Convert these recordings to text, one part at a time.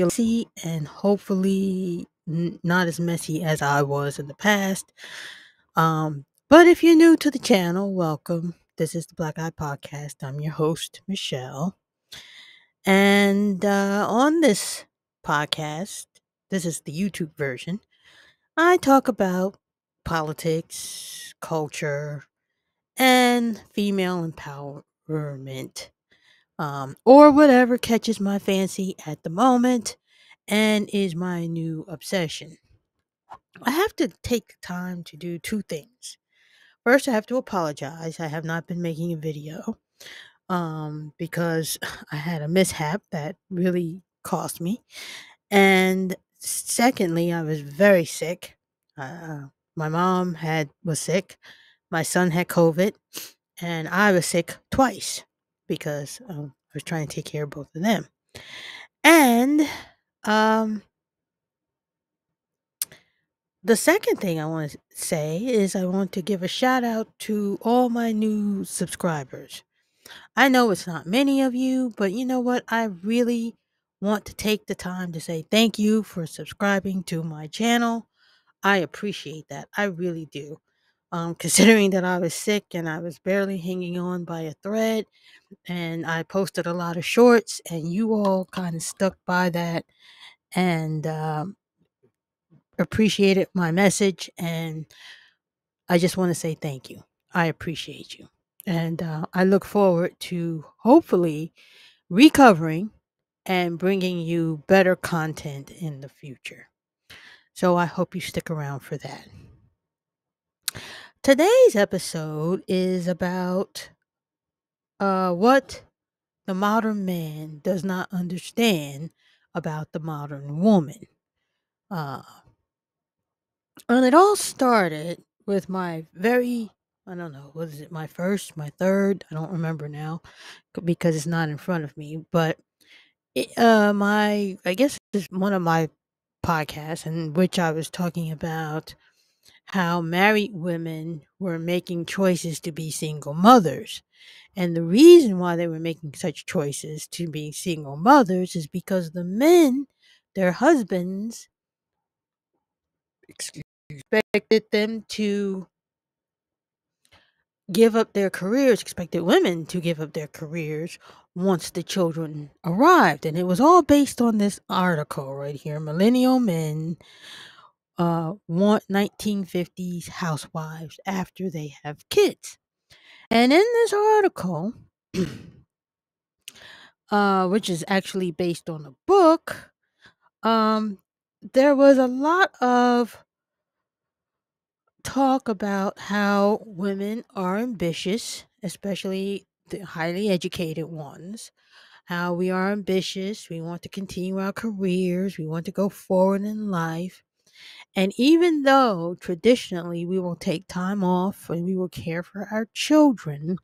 messy and hopefully not as messy as I was in the past. But if you're new to the channel, welcome. This is the Black Eye Podcast. I'm your host, Michelle. And on this podcast, this is the YouTube version, I talk about politics, culture, and female empowerment, or whatever catches my fancy at the moment and is my new obsession. I have to take time to do two things. First, I have to apologize. I have not been making a video because I had a mishap that really cost me. And secondly, I was very sick. My mom was sick. My son had COVID, and I was sick twice because I was trying to take care of both of them. And um, the second thing I want to say is I want to give a shout out to all my new subscribers. I know it's not many of you, but you know what? I really want to take the time to say thank you for subscribing to my channel. I appreciate that. I really do. Considering that I was sick and I was barely hanging on by a thread, and I posted a lot of shorts, and you all kind of stuck by that and appreciated my message. And I just want to say thank you. I appreciate you. And I look forward to hopefully recovering and bringing you better content in the future. So I hope you stick around for that. Today's episode is about what the modern man does not understand about the modern woman. Uh, and it all started with my I don't know, what is it, my first, my third? I don't remember now because it's not in front of me. But I guess it's one of my podcasts in which I was talking about how married women were making choices to be single mothers. And the reason why they were making such choices to be single mothers is because the men, their husbands, expected them to give up their careers, expected women to give up their careers once the children arrived. And it was all based on this article right here. Millennial men want 1950s housewives after they have kids. And in this article, which is actually based on a book, there was a lot of talk about how women are ambitious, especially the highly educated ones. How we are ambitious, we want to continue our careers, we want to go forward in life. And even though traditionally we will take time off and we will care for our children,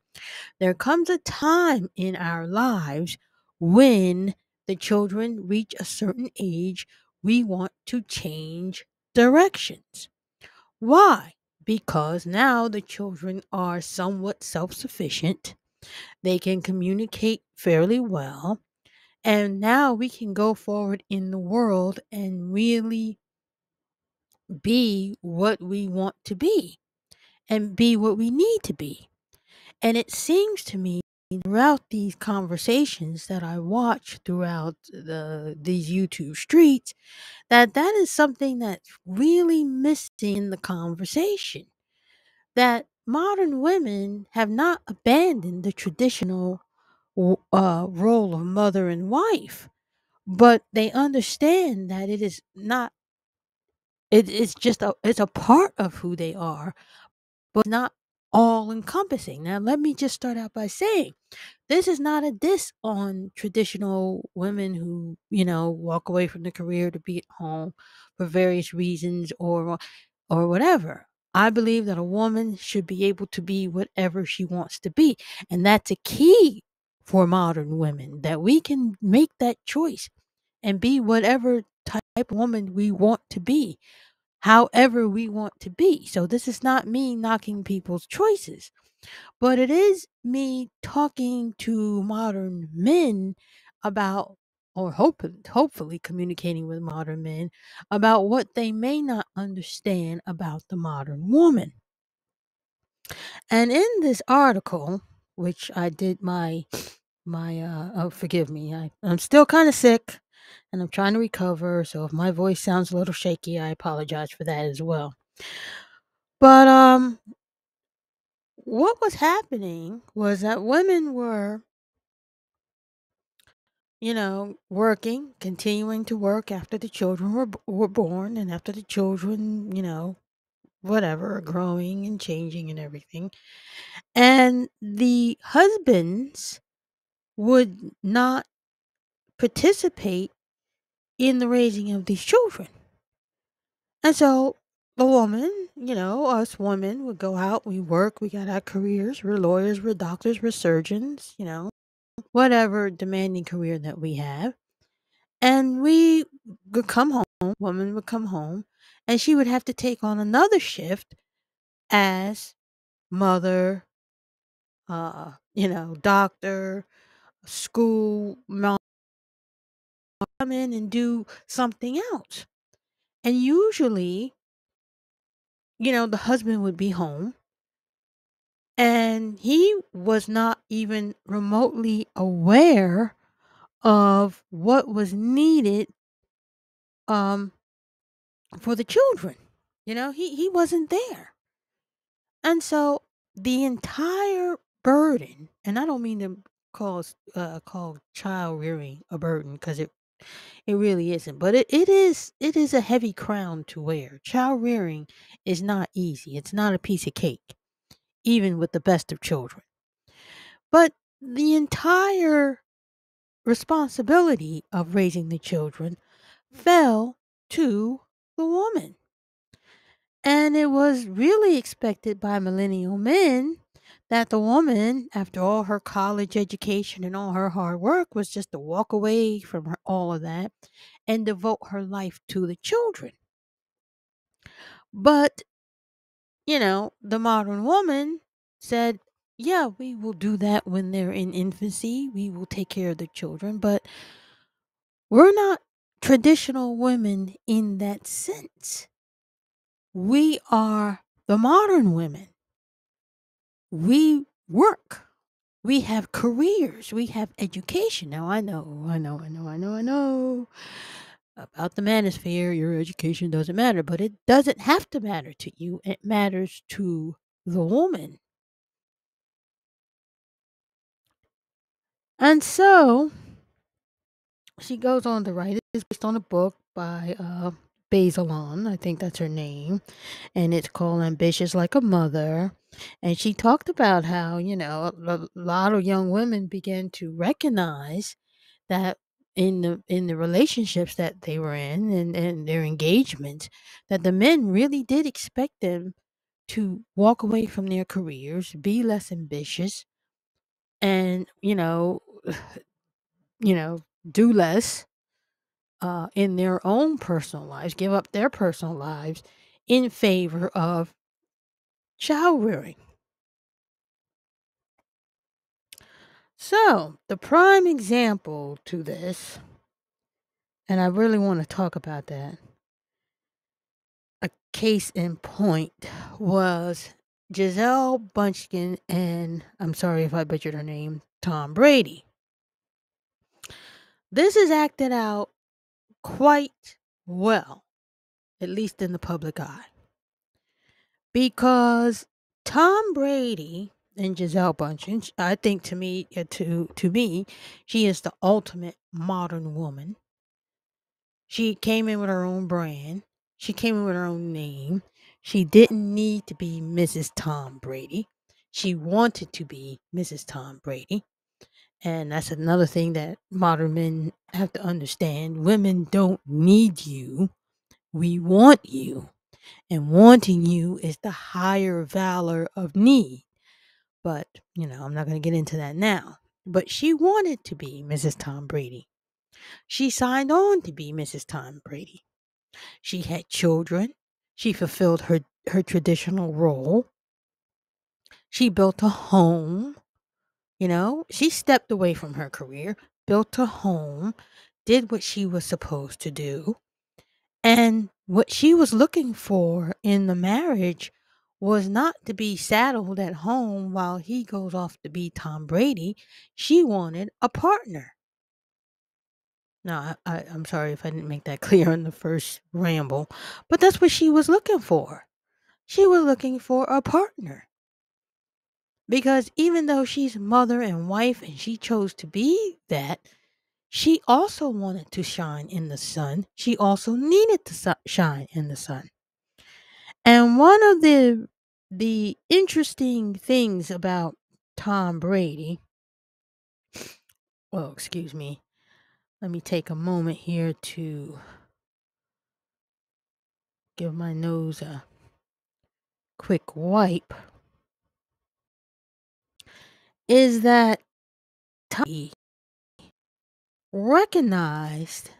there comes a time in our lives when the children reach a certain age, we want to change directions. Why? Because now the children are somewhat self sufficient, they can communicate fairly well, and now we can go forward in the world and really be what we want to be and be what we need to be. And it seems to me throughout these conversations that I watch throughout these YouTube streets that is something that's really missing in the conversation. That modern women have not abandoned the traditional role of mother and wife, but they understand that it is not. It's just it's a part of who they are, but not all encompassing. Now, let me just start out by saying this is not a diss on traditional women who, walk away from the career to be at home for various reasons or whatever. I believe that a woman should be able to be whatever she wants to be. And that's a key for modern women, that we can make that choice and be whatever type of woman we want to be, however we want to be. So this is not me knocking people's choices, but it is me talking to modern men about or hopefully communicating with modern men about what they may not understand about the modern woman. And in this article, which I did forgive me, I'm still kind of sick and I'm trying to recover. So if my voice sounds a little shaky, I apologize for that as well. But what was happening was that women were, working, continuing to work after the children were born, and after the children, whatever, are growing and changing and everything. And the husbands would not participate in the raising of these children. And so the woman, us women would go out, we work, we got our careers, we're lawyers, we're doctors, we're surgeons, whatever demanding career that we have. And we would come home, woman would come home, and she would have to take on another shift as mother, doctor, school mom, come in and do something else. And usually, the husband would be home and he was not even remotely aware of what was needed um for the children. He wasn't there. And so the entire burden, and I don't mean to call child rearing a burden, because it really isn't, but it is a heavy crown to wear. Child rearing is not easy. It's not a piece of cake, even with the best of children. But the entire responsibility of raising the children fell to the woman. And it was really expected by millennial men that the woman, after all her college education and all her hard work, was just to walk away from all of that and devote her life to the children. But, the modern woman said, yeah, we will do that when they're in infancy. We will take care of the children, but we're not traditional women in that sense. We are the modern women. We work. We have careers. We have education. Now, I know about the manosphere. Your education doesn't matter, but it doesn't have to matter to you. It matters to the woman. And so she goes on to write. It's based on a book by Bazelon. I think that's her name. And it's called Ambitious Like a Mother. And she talked about how, a lot of young women began to recognize that in the relationships that they were in, and their engagements, that the men really did expect them to walk away from their careers, be less ambitious, and do less in their own personal lives, give up their personal lives in favor of child rearing. So, the prime example to this, and I really want to talk about that, a case in point, was Giselle Bunchkin and, I'm sorry if I butchered her name, Tom Brady. This is acted out quite well, at least in the public eye, because Tom Brady and Giselle Bundchen, I think to me, she is the ultimate modern woman. She came in with her own brand. She came in with her own name. She didn't need to be Mrs. Tom Brady. She wanted to be Mrs. Tom Brady. And that's another thing that modern men have to understand. Women don't need you. We want you. And wanting you is the higher valor of need. But, I'm not going to get into that now. But she wanted to be Mrs. Tom Brady. She signed on to be Mrs. Tom Brady. She had children. She fulfilled her traditional role. She built a home. She stepped away from her career, built a home, did what she was supposed to do. And what she was looking for in the marriage was not to be saddled at home while he goes off to be Tom Brady. She wanted a partner. Now, I'm sorry if I didn't make that clear in the first ramble, but that's what she was looking for. She was looking for a partner. Because even though she's mother and wife and she chose to be that, she also wanted to shine in the sun. She also needed to shine in the sun. And one of the interesting things about Tom Brady, well, excuse me, let me take a moment here to give my nose a quick wipe, is that Tom recognized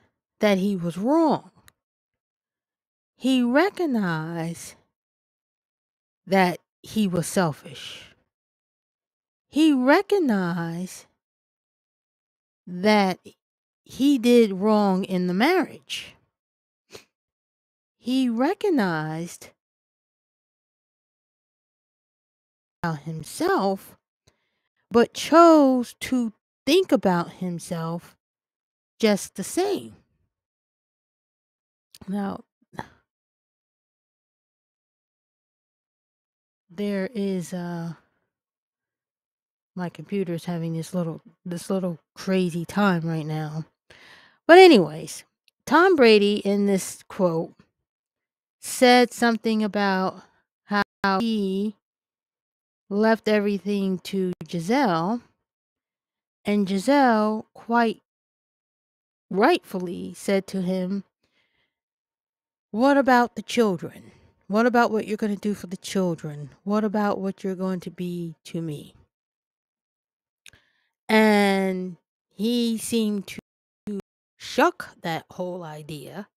that he was wrong. He recognized that he was selfish. He recognized that he did wrong in the marriage. He recognized about himself, but chose to think about himself just the same. Now, there is my computer's having this little crazy time right now. But anyways, Tom Brady in this quote said something about how he left everything to Giselle, and Giselle quite rightfully said to him, "What about the children? What about what you're going to do for the children? What about what you're going to be to me?" And he seemed to shuck that whole idea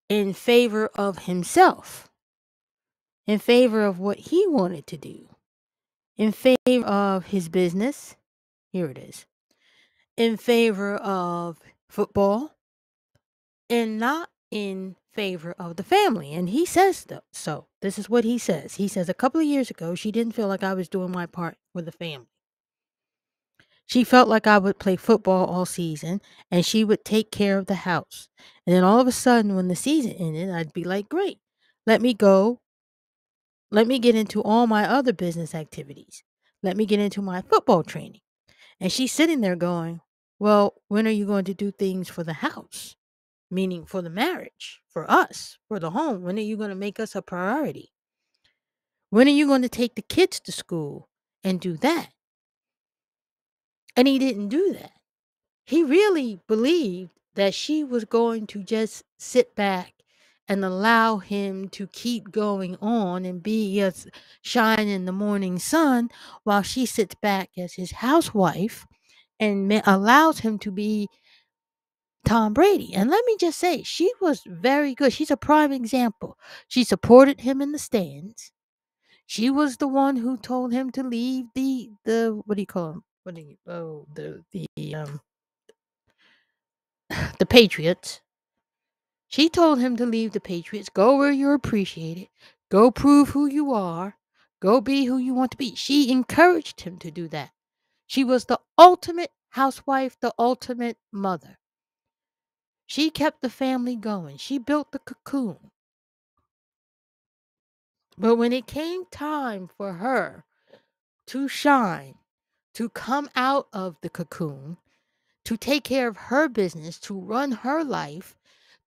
in favor of himself, in favor of what he wanted to do, in favor of his business. Here it is. In favor of football, and not in favor of the family. And he says so. This is what he says. He says, "A couple of years ago, she didn't feel like I was doing my part for the family. She felt like I would play football all season and she would take care of the house. And then all of a sudden, when the season ended, I'd be like, great, let me go. Let me get into all my other business activities. Let me get into my football training." And she's sitting there going, "Well, when are you going to do things for the house? Meaning for the marriage, for us, for the home. When are you going to make us a priority? When are you going to take the kids to school and do that?" And he didn't do that. He really believed that she was going to just sit back and allow him to keep going on and be a shine in the morning sun while she sits back as his housewife and allows him to be Tom Brady. And let me just say, she was very good. She's a prime example. She supported him in the stands. She was the one who told him to leave the what do you call him? What do you the Patriots. She told him to leave the Patriots, go where you're appreciated, go prove who you are, go be who you want to be. She encouraged him to do that. She was the ultimate housewife, the ultimate mother. She kept the family going. She built the cocoon. But when it came time for her to shine, to come out of the cocoon, to take care of her business, to run her life,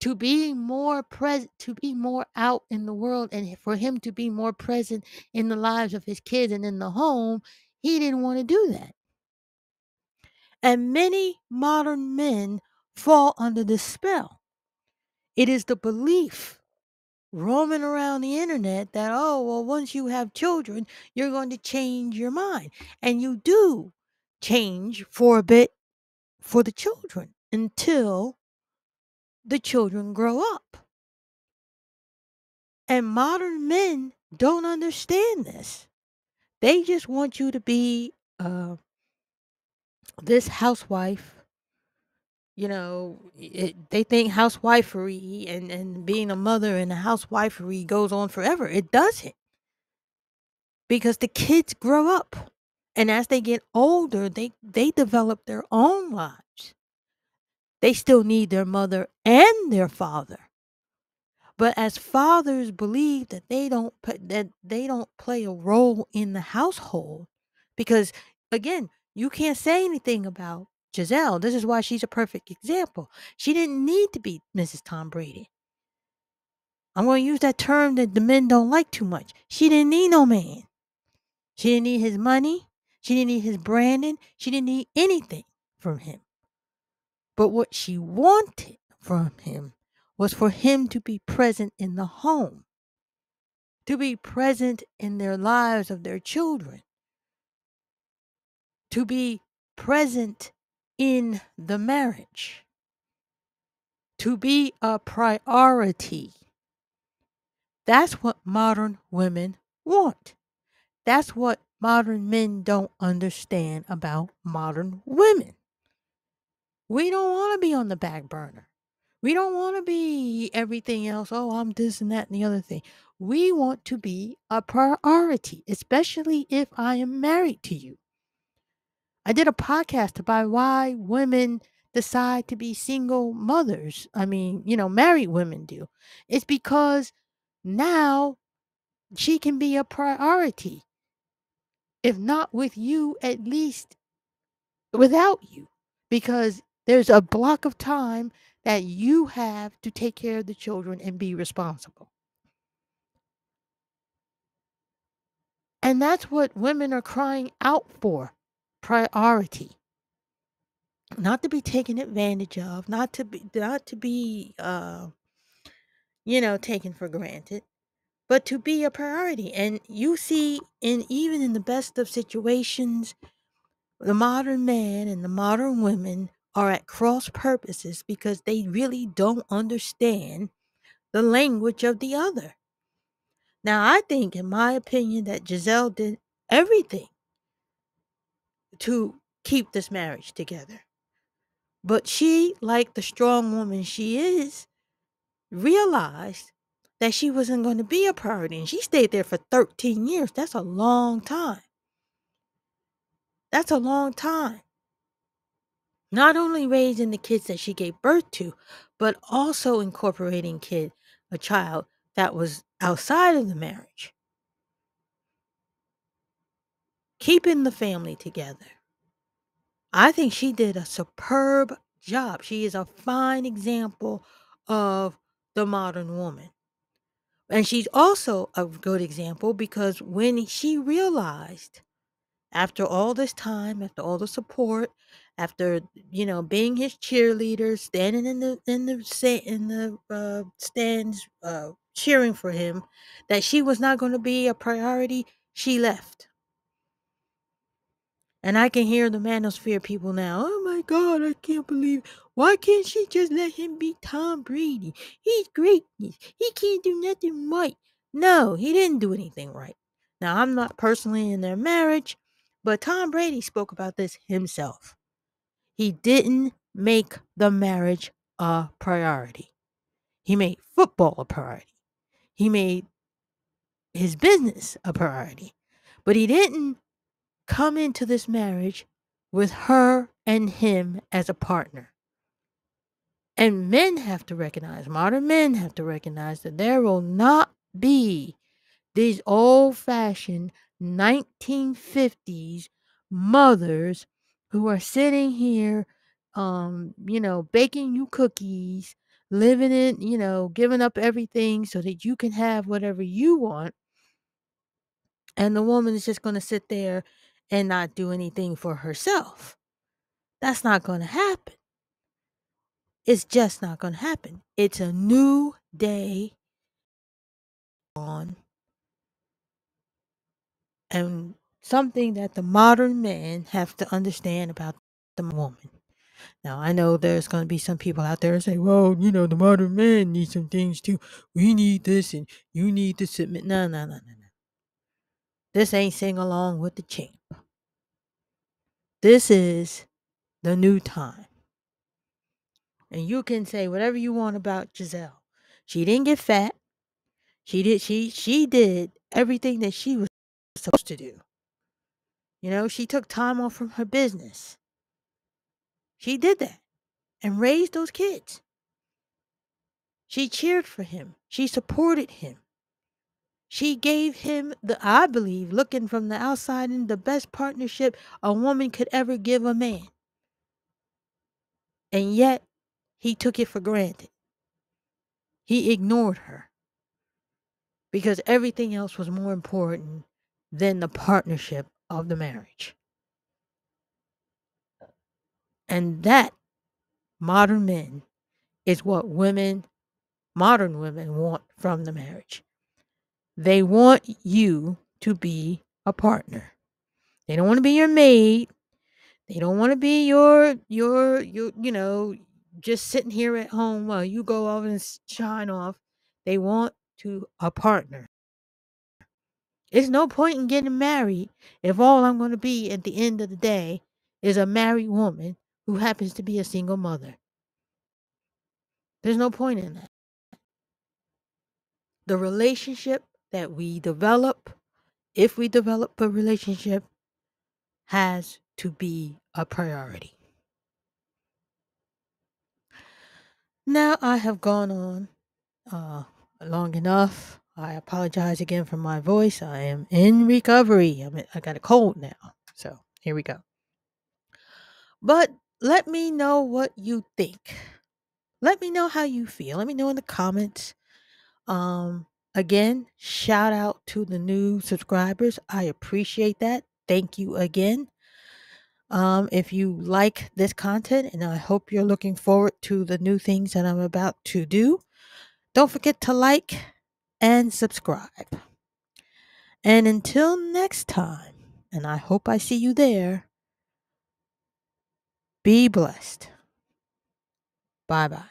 to be more present, to be more out in the world, and for him to be more present in the lives of his kids and in the home, he didn't want to do that. And many modern men fall under this spell. It is the belief roaming around the internet that, oh, well, once you have children, you're going to change your mind. And you do change for a bit for the children until the children grow up. And modern men don't understand this. They just want you to be this housewife They think housewifery and being a mother and a housewifery goes on forever. It doesn't, because the kids grow up. And as they get older, they develop their own lives. They still need their mother and their father. But as fathers believe that they don't play a role in the household, because again, you can't say anything about Giselle. This is why she's a perfect example. She didn't need to be Mrs. Tom Brady. I'm going to use that term that the men don't like too much. She didn't need no man. She didn't need his money. She didn't need his branding. She didn't need anything from him. But what she wanted from him was for him to be present in the home, to be present in their lives of their children, to be present in the marriage, to be a priority. That's what modern women want. That's what modern men don't understand about modern women. We don't want to be on the back burner. We don't want to be everything else. Oh, I'm this and that and the other thing. We want to be a priority, especially if I am married to you. I did a podcast about why women decide to be single mothers. I mean, married women do. It's because now she can be a priority. If not with you, at least without you. Because there's a block of time that you have to take care of the children and be responsible. And that's what women are crying out for, priority. Not to be taken advantage of, not to be taken for granted, but to be a priority. And you see, even in the best of situations, the modern man and the modern women are at cross purposes because they really don't understand the language of the other. Now, I think, in my opinion, that Giselle did everything to keep this marriage together. But she, like the strong woman she is, realized that she wasn't going to be a priority. And she stayed there for 13 years. That's a long time. That's a long time. Not only raising the kids that she gave birth to, but also incorporating a child that was outside of the marriage. Keeping the family together. I think she did a superb job. She is a fine example of the modern woman. And she's also a good example because when she realized, after all this time, after all the support, after being his cheerleader, standing in the stands, cheering for him, that she was not going to be a priority, she left. And I can hear the manosphere people now. Oh my God, I can't believe. Why can't she just let him be Tom Brady? He's greatness. He can't do nothing right. No, he didn't do anything right. Now, I'm not personally in their marriage, but Tom Brady spoke about this himself. He didn't make the marriage a priority. He made football a priority. He made his business a priority. But he didn't come into this marriage with her and him as a partner. And modern men have to recognize that there will not be these old fashioned 1950s mothers who are sitting here, baking you cookies, living in, giving up everything so that you can have whatever you want. And the woman is just going to sit there and not do anything for herself. That's not going to happen. It's just not going to happen. It's a new day on, and something that the modern man have to understand about the woman. Now, I know there's going to be some people out there who say, well, the modern man needs some things too. We need this and you need to submit. No, no, no, no, no. This ain't sing along with the champ. This is the new time. And you can say whatever you want about Giselle. She didn't get fat. She did everything that she was supposed to do. You know, she took time off from her business. She did that and raised those kids. She cheered for him. She supported him. She gave him I believe, looking from the outside in, the best partnership a woman could ever give a man. And yet, he took it for granted. He ignored her because everything else was more important than the partnership of the marriage. And that, modern men, is what modern women want from the marriage. They want you to be a partner. They don't want to be your maid. They don't want to be just sitting here at home while you go off and shine off. They want a partner. It's no point in getting married if all I'm going to be at the end of the day is a married woman who happens to be a single mother. There's no point in that. The relationship that we develop, if we develop a relationship, has to be a priority. Now I have gone on long enough. I apologize again for my voice. I am in recovery. I got a cold now. So here we go. But let me know what you think. Let me know how you feel. Let me know in the comments. Again, shout out to the new subscribers. I appreciate that. Thank you again. If you like this content, and I hope you're looking forward to the new things that I'm about to do, don't forget to like and subscribe. And until next time, and I hope I see you there, be blessed. Bye bye.